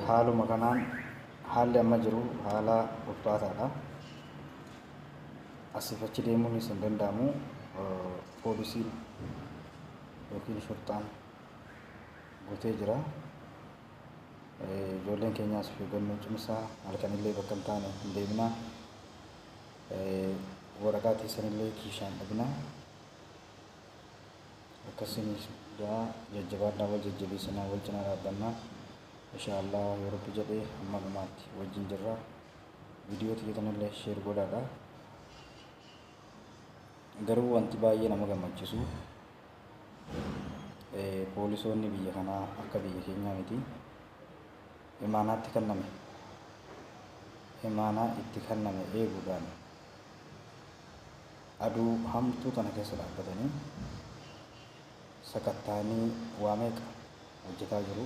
haaluma kanaan haalli amma jiru haala ulfaataadha. Asiif achi deemuunis hin danda'amu. Poolisiin yookiin shurxaan guutee jira. Ijoolleen keenyaas of eeggannoo cimsaa, halkanillee bakka hin taane hin deeminaa. Waraqaa teessanillee kiishaan dhabinaa. Akkasinis jajjabaadhaa, wal jajjabeessinaa, wal cinaa dhaabbannaa. Inshaallah yoo Rabbi jedhee hamma dhumaatti wajjin jirra. Viidiyoo xiyyeetanillee sheer godhaadha. Garuu wanti baay'ee nama gammachiisu poolisoonni biyya kanaa akka biyya keenyaa miti. Imaanaa itti kenname eeguudhaan aduu hamtuu tana keessa dhaabbatanii sakattaanii waa meeqa hojjetaa jiru.